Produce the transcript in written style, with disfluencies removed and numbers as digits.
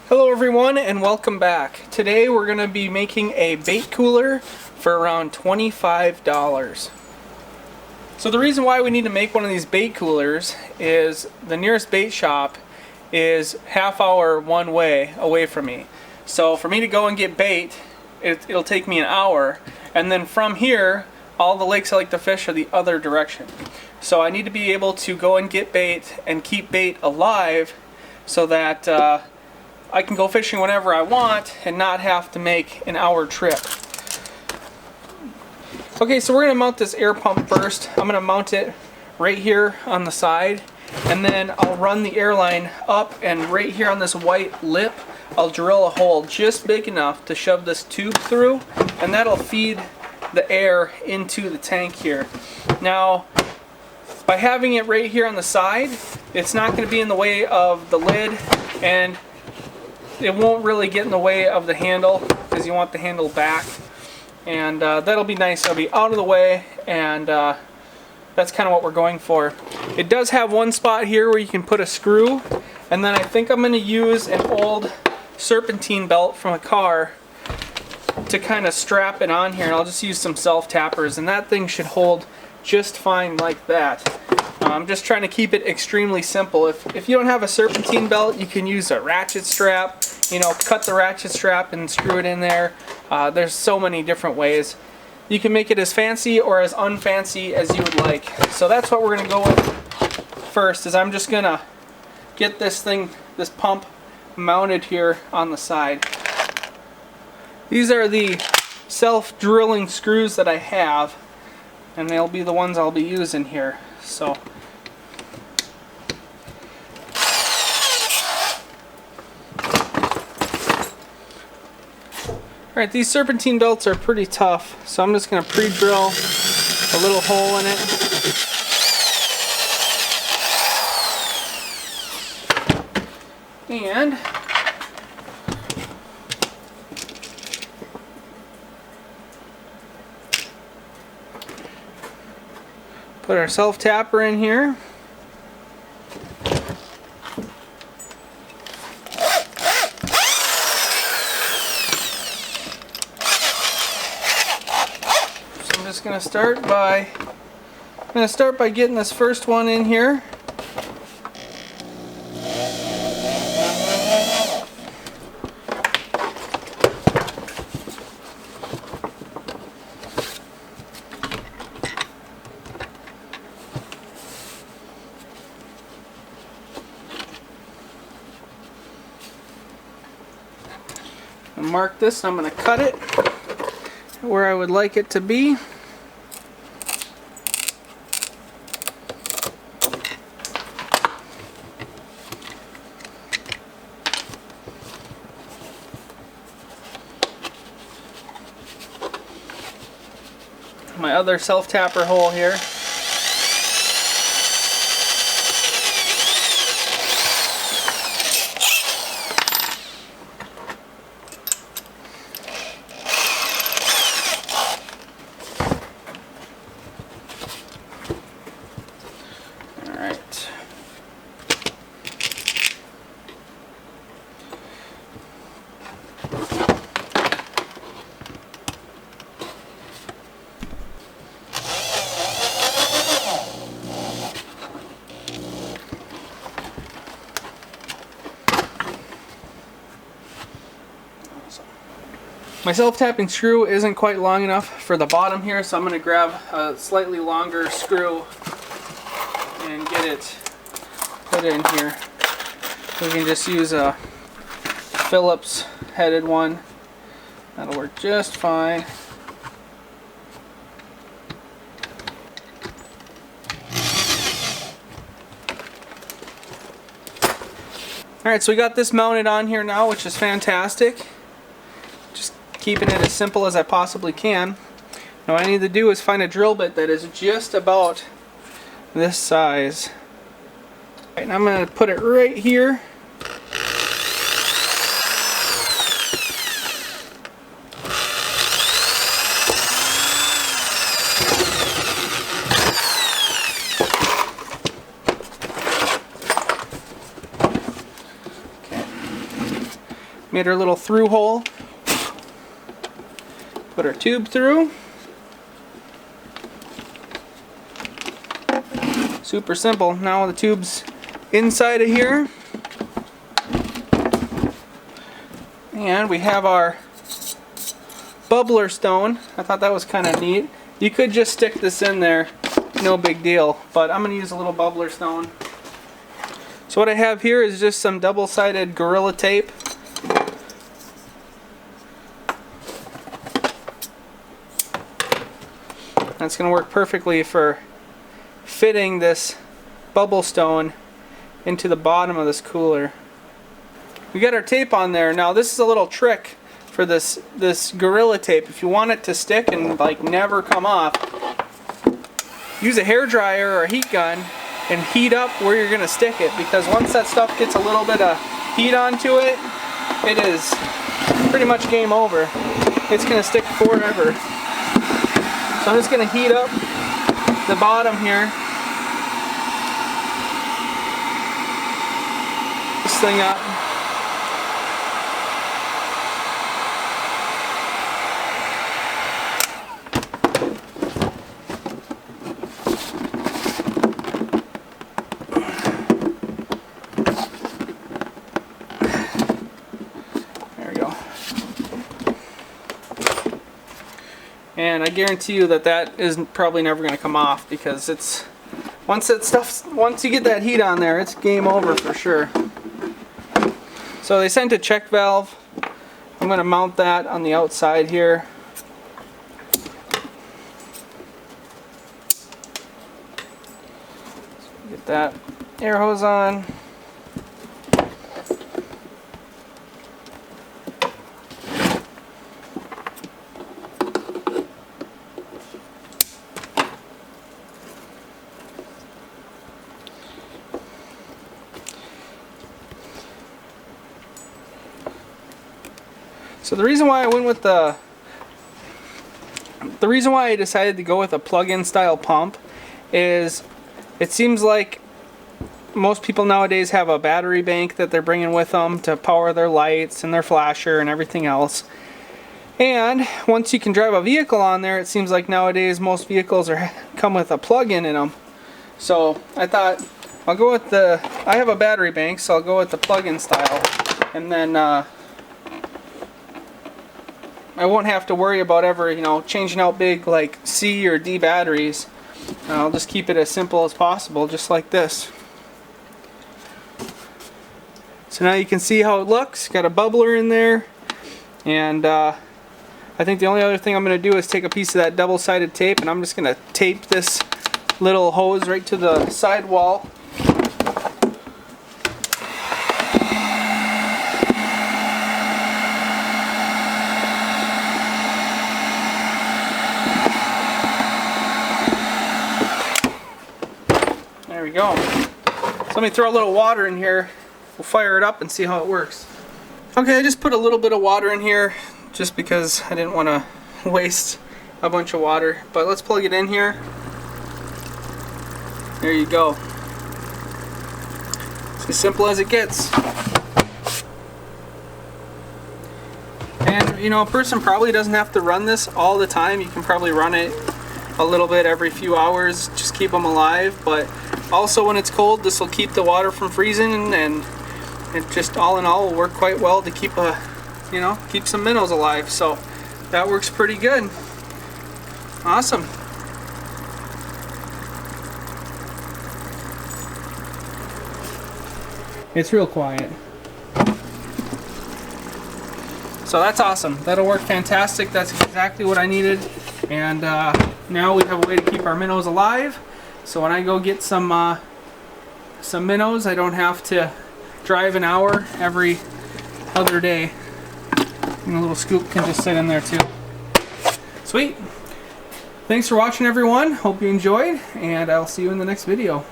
Hello everyone and welcome back. Today we're going to be making a bait cooler for around $25. So the reason why we need to make one of these bait coolers is the nearest bait shop is half hour one way away from me. So for me to go and get bait, it'll take me an hour, and then from here all the lakes I like to fish are the other direction. So I need to be able to go and get bait and keep bait alive so that I can go fishing whenever I want and not have to make an hour trip. Okay, so we're going to mount this air pump first. I'm going to mount it right here on the side, and then I'll run the air line up, and right here on this white lip I'll drill a hole just big enough to shove this tube through, and that'll feed the air into the tank here. Now, by having it right here on the side, it's not going to be in the way of the lid, and it won't really get in the way of the handle because you want the handle back, and that'll be nice. It'll be out of the way, and that's kind of what we're going for. It does have one spot here where you can put a screw, and then I think I'm going to use an old serpentine belt from a car to kind of strap it on here, and I'll just use some self-tappers, and that thing should hold just fine like that. I'm just trying to keep it extremely simple. If you don't have a serpentine belt, you can use a ratchet strap. You know, cut the ratchet strap and screw it in there. There's so many different ways. You can make it as fancy or as unfancy as you would like. So that's what we're going to go with first, is I'm just going to get this pump mounted here on the side. These are the self-drilling screws that I have, and they'll be the ones I'll be using here. So alright, these serpentine belts are pretty tough, so I'm just going to pre-drill a little hole in it. And put our self-tapper in here. So I'm just going to start by getting this first one in here. Mark this, and I'm going to cut it where I would like it to be. My other self-tapper hole here. My self-tapping screw isn't quite long enough for the bottom here, so I'm going to grab a slightly longer screw and get it put in here. We can just use a Phillips headed one. That'll work just fine. Alright, so we got this mounted on here now, which is fantastic. Just keeping it as simple as I possibly can. Now what I need to do is find a drill bit that is just about this size. Right, and I'm going to put it right here. Made our little through hole. Put our tube through. Super simple. Now the tube's inside of here. And we have our bubbler stone. I thought that was kind of neat. You could just stick this in there, no big deal, but I'm going to use a little bubbler stone. So what I have here is just some double-sided Gorilla Tape. That's going to work perfectly for fitting this bubble stone into the bottom of this cooler. We got our tape on there. Now this is a little trick for this Gorilla Tape. If you want it to stick and like never come off, use a hair dryer or a heat gun and heat up where you're gonna stick it, because once that stuff gets a little bit of heat onto it, it is pretty much game over. It's gonna stick forever. So I'm just gonna heat up the bottom here. This thing up. And I guarantee you that that is probably never going to come off, because it's once you get that heat on there, it's game over for sure. So they sent a check valve. I'm going to mount that on the outside here. Get that air hose on. So the reason why I went with the reason why I decided to go with a plug-in style pump is it seems like most people nowadays have a battery bank that they're bringing with them to power their lights and their flasher and everything else. And once you can drive a vehicle on there, it seems like nowadays most vehicles come with a plug-in in them. So I thought I'll go with I have a battery bank, so I'll go with the plug-in style, and then I won't have to worry about ever, changing out big like C or D batteries. I'll just keep it as simple as possible, just like this. So now you can see how it looks. Got a bubbler in there, and I think the only other thing I'm going to do is take a piece of that double-sided tape, and I'm just going to tape this little hose right to the side wall. There we go. So let me throw a little water in here. We'll fire it up and see how it works. Okay, I just put a little bit of water in here just because I didn't want to waste a bunch of water. But let's plug it in here. There you go. It's as simple as it gets. And a person probably doesn't have to run this all the time. You can probably run it a little bit every few hours, just keep them alive. But also when it's cold, this will keep the water from freezing, and it just all in all will work quite well to keep keep some minnows alive. So that works pretty good. Awesome. It's real quiet. So that's awesome. That'll work fantastic. That's exactly what I needed. And now we have a way to keep our minnows alive. So when I go get some minnows, I don't have to drive an hour every other day. And a little scoop can just sit in there too. Sweet. Thanks for watching, everyone. Hope you enjoyed, and I'll see you in the next video.